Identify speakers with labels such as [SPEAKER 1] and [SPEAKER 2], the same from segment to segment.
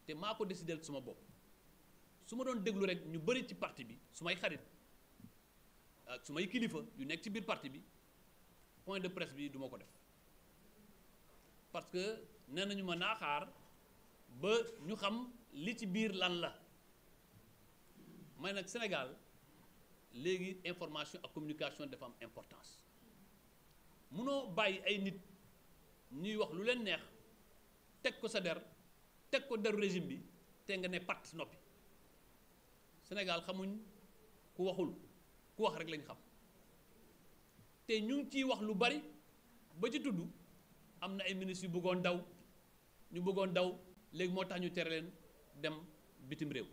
[SPEAKER 1] te maa ko décidé suma bopp su ma doon déglu rek ñu bëri ci parti bi su may xarit ak su may kilifa yu nekk ci biir parti bi point de presse bi du ma ko def parce que nee nañu ma naa xaar ba ñu xam li ci biir lan la may nag Sénégal léegi information ak communication dafa am importance munoo bàyyi ay nit ñuy wax lu leen neex teg ko sa der teg ko deru régime bi te nga ne pat noppi Sénégal xamuñ ku waxul ku wax rek lañ xam te ñu ngi ciy wax lu bari ba ci tudd am na ay ministres yu bëggoon daw ñu bëggoon daw léegi moo tax ñu tere leen dem bitim réew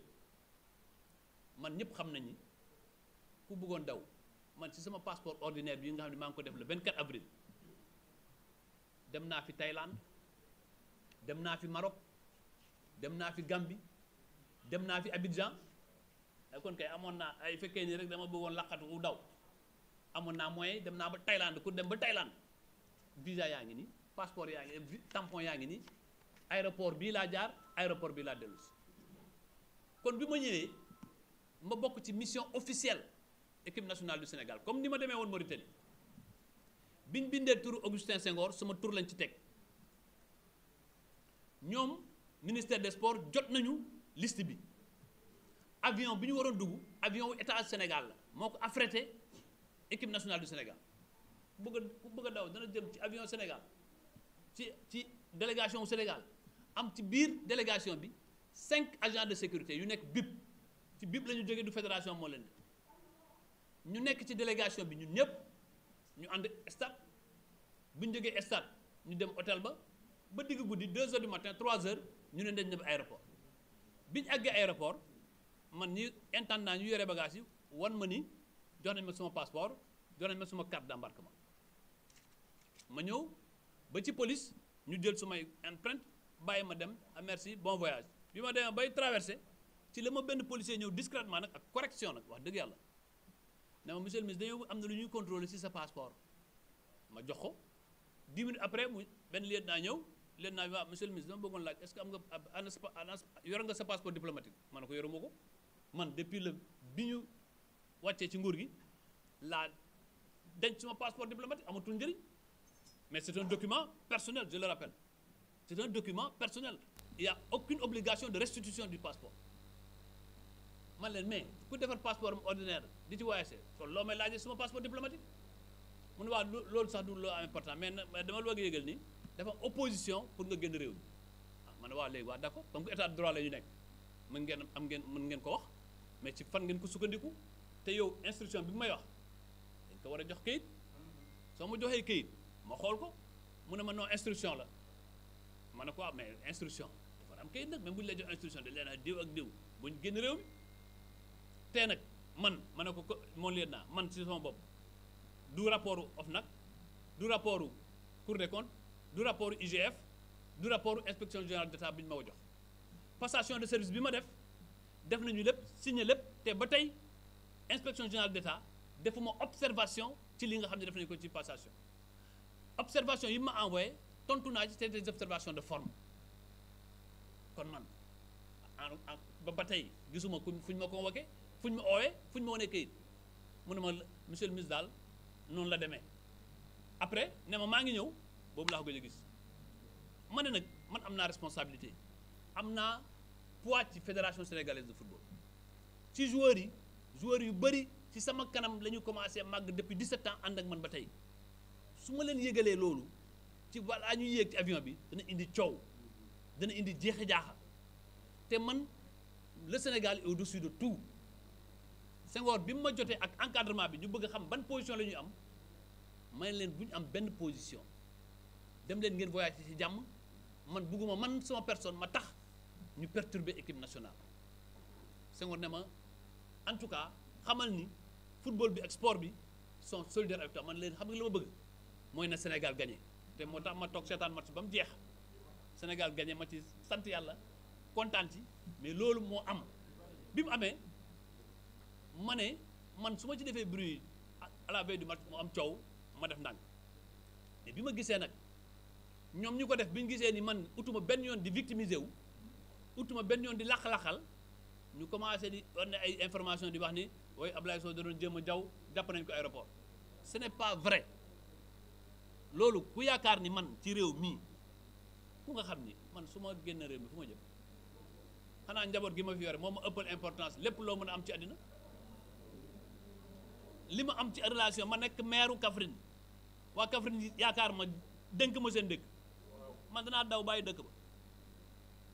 [SPEAKER 1] man ñëpp xam nañ ni ku bëggoon daw man ci sama passeport ordinaire bi nga xam ne maa ngi ko def le 24 avril dem naa fi Thaïlande dem naa fi Maroc dem naa fi Gambie dem naa fi Abidjan kon kay amoon naa ay fekkee nii rek dama bëggoon laqatu u daw amoon naa moyen dem naa ba Thaïlande ku dem ba Thaïlande visa yaa ngi nii passeport yaa ngi nii tampon yaa ngi nii aéroport bii laa jaar aéroport bii laa dellu si kon bi ma ñëwee ma bokk ci mission officielle équipe nationale du Sénégal comme ni ma demee woon Mauritanie biñ bindee turu Augustin Senghor sama tur lañ ci teg ñoom ministère des sports jot nañu liste bi avion bi ñu waroon dugg avion wu état Sénégal la moo ko affrété équipe nationale du Sénégal ku bëgg a daw dana jëm ci avion Sénégal ci délégation wu Sénégal am ci biir délégation bi 5 agents de sécurité yu nekk BIP ci BIP la ñu jógee du fédération moo leen ñu nekk ci délégation bi ñun ñëpp ñu ànd stade bu ñu jógee stade ñu dem hôtel ba digg guddi 2 heures du matin 3 heures ñu ne dañ dem aéroport bi ñu àggee aéroport man ñi intendant ñu yore bagage yi wan ma ni jox nañ ma suma passeport jox nañ ma suma carte d'embarquement ma ñëw ba ci police ñu jël sumay empreinte bàyyi ma dem merci bon voyage bi ma demee bay traversé ci la ma benn policier ñëw discrètement nag ak correction nag wax dëgg yàlla ne ma monsieur le ministre dañoo am na lu ñuy contrôler ci sa passeport ma jox ko 10 minutes après mu benn lieutenant ñëw lieutenant bi waaw monsieur le ministre dama bëggoon laaj est-ce que am nga yor nga sa passeport diplomatique ma ne ko yoruma ko man depuis le bi ñu wàccee ci nguur gi laa denc suma passeport diplomatique amatul njëriñ mais c'est un document personnel je le rappelle c'est un document personnel il y a aucune obligation de restitution du passeport man leen mais ku defar passeport ordinaire di ci voyager kon loo may laajee suma passeport diplomatique mu ne waa loolu sax du loo am important mais dama la bëgg a yëgal ni dafa am opposition pour nga génn réew mi ma ne waa léegi waa d'accord comme que état de droit la ñu nekk mën ngeen ko wax mais ci fan ngeen ko sukkandiku te yow instruction bi may wax dañ ko war a jox kayit soo ma joxee kayit ma xool ko mu ne ma non instruction la ma ne ko mais instruction dafa am kayit nag même bu ñu lay jox instruction dañ leen a diw ak diw bu ñu génn réew mi te nag man ma ne ko mon lieutenant man ci sama bopp du rapport OFNAC du rapport Cour des comptes du rapport IGF du rapport inspection générale d'État bi ñu ma ko jox passation de service bi ma def nañu lépp signé lépp te ba tey inspection générale d'État defuma observation ci li nga xam ne def nañu ko ci passation observation yi ma envoyé tontu naa ci c'est des observations de forme kon man ba tey gisuma fu ñu ma convoqué fu ñu ma oowee fu ñu ma wanee kayit mu ne ma monsieur le ministre daal noonu la demee après ne ma maa ngi ñëw boobu laa ko gëj a gis ma ne nag man am naa responsabilité am naa poids ci fédération sénégalaise de football ci joueurs yu bëri ci sama kanam la ñu commencé màgg depuis 17 ans ànd ak man ba tey su ma leen yëgalee loolu ci balaa ñuy yéeg ci avion bi dana indi coow dana indi jeexe jaaxa te man le Sénégal est au-dessus de tout Senghor bi mu ma jotee ak encadrement bi ñu bëgg a xam ban position la ñuy am may leen bu ñu am benn position dem leen ngeen voyage ci jàmm man bugguma man sama personne ma tax ñu perturber équipe nationale Senghor ne ma en tout cas xamal ni football bi ak sport bi sont solidaires avec toi man leen xam nga la ma bëgg mooy na Sénégal gagné te moo tax ma toog seetaan match ba mu jeex Sénégal gagné ma ci sant yàlla kontaan ci mais loolu moo am bi mu amee ma ne man su ma ci defee bruit à la veille du match mu am coow ma def ndànk mais bi ma gisee nag ñoom ñu ko def bi ñu gisee ni man utuma benn yoon di victimiser wu utuma benn yoon di laq-laqal ñu commencé di wane ay information di wax ni waaye Ablaye Sow da doon jéem a jaw jàpp nañ ko aéroport ce n'est pas vrai loolu ku yaakaar ni man ci réew mii ku nga xam ni man su ma génn réew mi fu ma jëm xanaa njaboot gi ma fi yore moo ma ëppal importance lépp loo mën a am ci àddina li ma am ci relation ma nekk maire Kaffrine waa Kaffrine yaakaar ma dénk ma seen dëkk man danaa daw bàyyi dëkk ba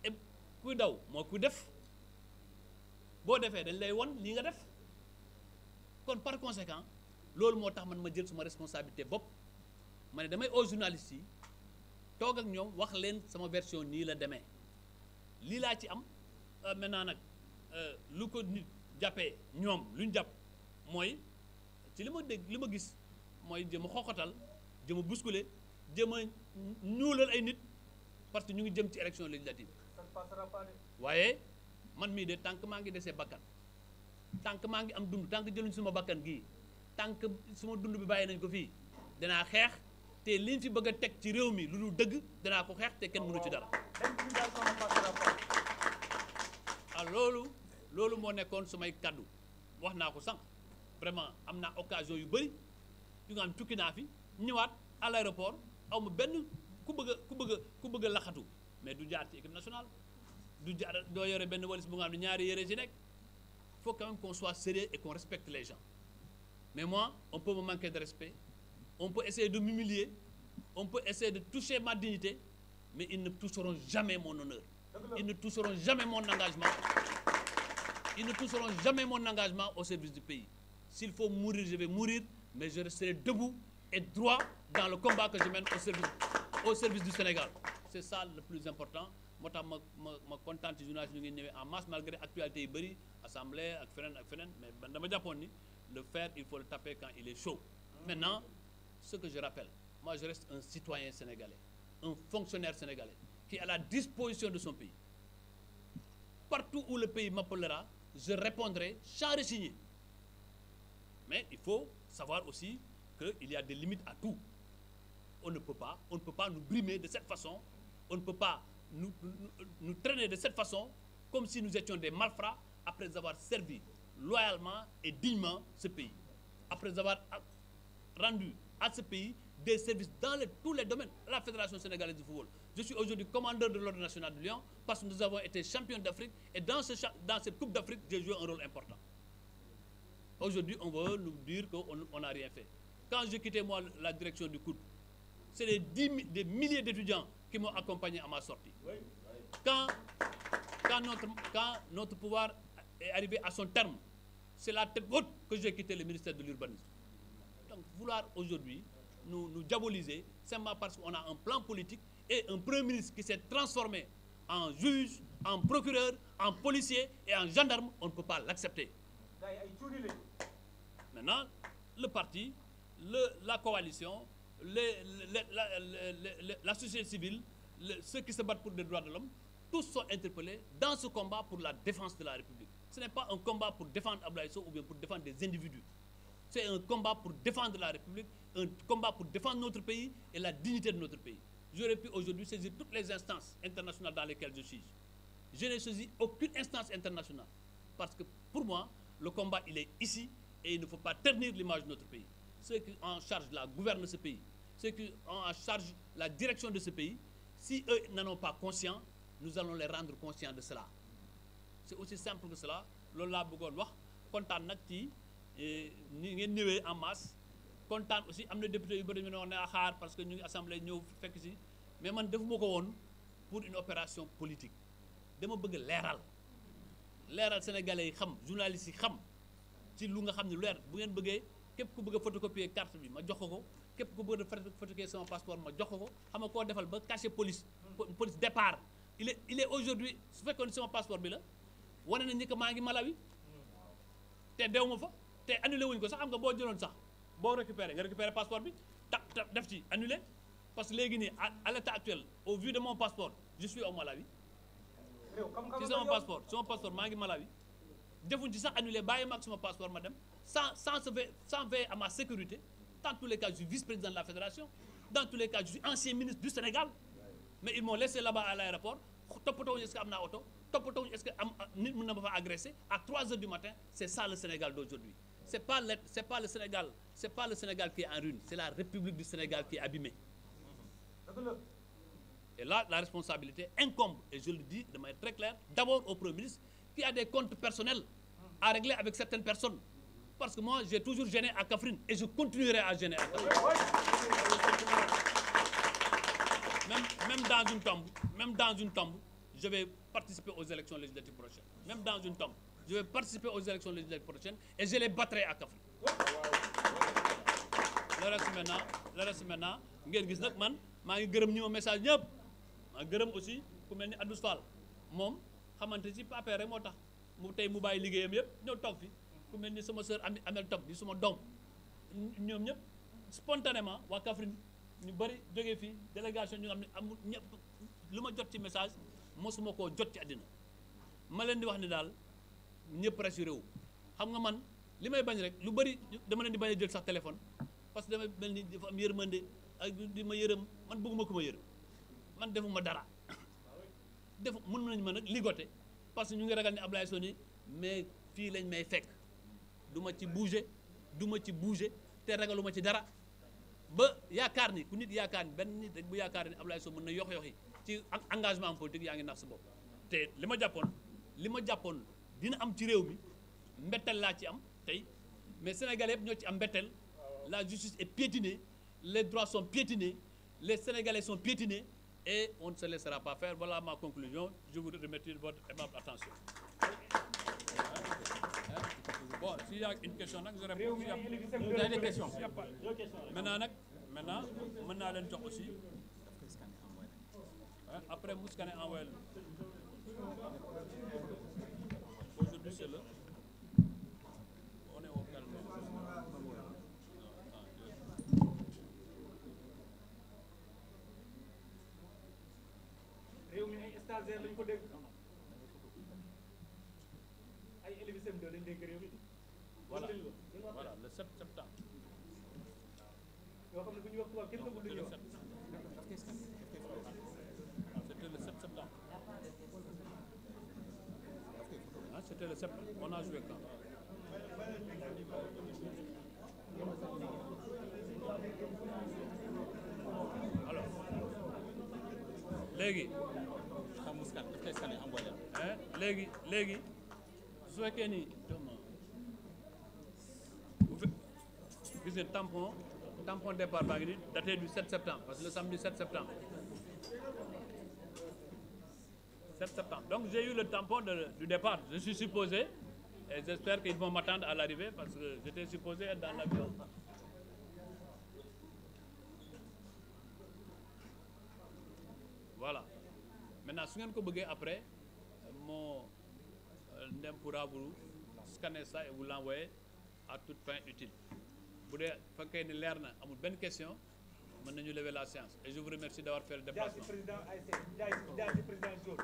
[SPEAKER 1] et kuy daw moo kuy def boo defee dañ lay won lii nga def kon par conséquent loolu moo tax man ma jël suma responsabilité bopp ma ne damay aux journalistes yi toog ak ñoom wax leen sama version nii la demee lii laa ci am maintenant nag lu ko nit jàppee ñoom lu ñu jàpp mooy ci li ma dégg li ma gis mooy jëm a xoxatal jëm a bousculer jëm a ñuulal ay nit parce que ñu ngi jëm ci élection législative waaye man mii de tant que maa ngi desee bakkan tant que maa ngi am dund tant que jëluñ suma bakkan gii tant que suma dund bi bàyyi nañ ko fii danaa xeex te liñ fi bëgg a teg ci réew mi lu dul dëgg danaa ko xeex te kenn mënu ci dara loolu moo nekkoon sumay kaddu wax naa ko sànq vraiment am naa occasion yu bëri yu nga xam tukki naa fi ñëwaat à l'aéroport aw ma benn ku bëgg a laxatu mais du jaar ci équipe nationale du jaar doo yore benn walis bu nga xam ne ñaari yére ci nekk il faut quand même qu'on soit sérieux et qu'on respecte les gens mais moi on peut me manquer de respect on peut essayer de m'humilier on peut essayer de toucher ma dignité mais ils ne toucheront jamais mon honneur ils ne toucheront jamais mon engagement ils ne toucheront jamais mon engagement au service du pays s'il faut mourir je vais mourir mais je resterai debout et droit dans le combat que je mène au service du Sénégal c'est ça le plus important moo tax ma kontaan ci journaliste ñu ngi ñëwee en masse malgré actualité yi bëri assemblée ak feneen mais man dama jàppoon ni le fer il faut le taper quand il est chaud maintenant ce que je rappelle moi je reste un citoyen sénégalais un fonctionnaire sénégalais qui est à la disposition de son pays partout où le pays m'appellera je répondrai sans rechigner mais il faut savoir aussi qu'il y a des limites à tout on ne peut pas nous brimer de cette façon on ne peut pas nous traîner de cette façon comme si nous étions des malfrats après avoir servi loyalement et dignement ce pays après avoir rendu à ce pays des services dans tous les domaines. La Fédération sénégalaise de football. Je suis aujourd'hui commandeur de l'Ordre national de Lyon parce que nous avons été champions d'Afrique et dans cette Coupe d'Afrique, j'ai joué un rôle important. Aujourd'hui, on veut nous dire qu'on n'a rien fait. Quand j'ai quitté moi la direction du COUD, c'est des milliers d'étudiants qui m'ont accompagné à ma sortie. Quand notre pouvoir est arrivé à son terme, c'est la tête haute que j'ai quitté le ministère de l'Urbanisme. Donc vouloir aujourd'hui nous diaboliser simplement parce qu'on a un plan politique et un premier ministre qui s'est transformé en juge, en procureur, en policier et en gendarme, on ne peut pas l'accepter. Maintenant, le parti, la coalition, la société civile, ceux qui se battent pour les droits de l'homme, tous sont interpellés dans ce combat pour la défense de la République. Ce n'est pas un combat pour défendre Ablaye Sow ou bien pour défendre des individus. C'est un combat pour défendre la République, un combat pour défendre notre pays et la dignité de notre pays. J'aurais pu aujourd'hui saisir toutes les instances internationales dans lesquelles je suis. Je n'ai saisi aucune instance internationale. Parce que pour moi, le combat, il est ici et il ne faut pas ternir l'image de notre pays. Ceux qui ont en charge la gouverne de ce pays, ceux qui ont en charge la direction de ce pays, si eux n'en ont pas conscience, nous allons les rendre conscients de cela. C'est aussi simple que cela. Loolu laa bëggoon wax kontaan nag ci ni ngeen ñëwee en masse kontaan aussi am na député yu bëri ñu ne woon ne xaar parce que ñu ngi assemblée ñëw fekk si mais man defuma ko woon pour une opération politique dama bëgg leeral sénégalais yi xam journalistes yi xam ci lu nga xam ne leer bu ngeen bëggee képp ku bëgg a photocopier carte bi ma jox ko képp ku bëgg a photocopier sama passeport ma jox ko xam nga koo defal ba cachet police départ il est aujourd'hui su fekkoon sama passeport bi la wane nañ ni que maa ngi Malawi te dew ma fa te annulé wuñ ko sax xam nga boo jëloon sax boo récupéré passeport bi def ci annulé parce que léegi nii à l'état actuel au vu de mon passeport je suis au Malawi ci sama passeport maa ngi Malawi defuñ ci sax annulé bàyyi ma ak sama passeport ma dem sans veiller à ma sécurité. Dans tous les cas je suis vice-président de la fédération dans tous les cas je suis ancien ministre du Sénégal mais ils m'ont laissé là-bas à l'aéroport toppatoo est-ce que am naa oto toppatoo est-ce que nit mën na ma fa agresser à 3 heures du matin. C'est ça le Sénégal d'aujourd'hui. C'est pas le Sénégal qui est en ruine, c'est la République du Sénégal qui est abîmée. Et là, la responsabilité incombe, et je le dis de manière très claire, d'abord au Premier ministre, qui a des comptes personnels à régler avec certaines personnes. Parce que moi, j'ai toujours gêné à Kaffrine, et je continuerai à gêner à Kaffrine. Même dans une tombe, je vais participer aux élections législatives prochaines. Même dans une tombe, je vais participer aux élections législatives prochaines, et je les battrai à Kaffrine. Le reste maintenant, ngeen gis nag man maa ngi gërëm ñi ma message ñëpp maa ngi gërëm aussi ku mel ni Abdou Fall moom xamante ci papier rek moo tax mu tey mu bàyyi liggéeyam yëpp ñëw toog fi ku mel ni sama sœur Amel Top di suma doom ñoom ñëpp spontanément waa Kaffrine ñu bëri jógee fii délégation ñu nga xam ne amul ñëpp lu ma jot ci message mosuma koo jot ci àddina ma leen di wax ni daal ñëpp rassuré wu xam nga man li may bañ rek lu bëri dama leen di bañ a jël sax téléphone parce que dama mel ni dafa am yërmande ak di ma yërëm man bëgguma ko ma yërëm man defuma dara mën nañu ma nag ligoté parce que ñu ngi ragal ni Ablaye Soni mais fii lañ may fekk du ma ci bouger te ragaluma ci dara ba yaakaar ni ku nit yaakaar ni benn nit rek bu yaakaar ni Ablaye Soni mën na yox-yoxi ci engagement politique yaa ngi nax sa bopp te li ma jàppoon dina am ci réew mi mbetteel laa ci am tey mais Sénégalais yëpp ñoo ci am mbetteel. La justice est piétinée, les droits sont piétinés, les Sénégalais sont piétinés et on ne se laissera pas faire. Voilà ma conclusion. Je vous remercie de votre aimable attention. Bon, s'il y a une question, je réponds. Vous avez des questions? Maintenant, maintenant leen jox aussi. Après, vous scannez envoyé. Aujourd'hui, c'est le. On est au calme.
[SPEAKER 2] réew mi ay stagiaires lañu ko dégg ay élèves CM2 lañu dégg réew mi.
[SPEAKER 1] Voilà le 7 septembre.
[SPEAKER 2] yoo xam ne bu ñu wax tubaab kenn ko dégg.
[SPEAKER 1] C'était le 7 septembre. C'était le 7. On a joué quand? Alors. léegi su fekkee ni gis ngeen tampon départ baa ngi ni daté du 7 septembre parce que le samedi 7 septembre donc j'ai eu le tampon du départ. Je suis supposé et j'espère qu'ils vont m'attendre à l'arrivée parce que j'étais supposé être dans l'avion. Voilà. Maintenant, si vous voulez après, mon ndem pourra vous scanner ça et vous l'envoyer à toute fin utile. Vous voulez faire une lerne, à une bonne question, nous allons lever la séance. Et je vous remercie d'avoir fait le déplacement.
[SPEAKER 2] Président ASC, président Jour,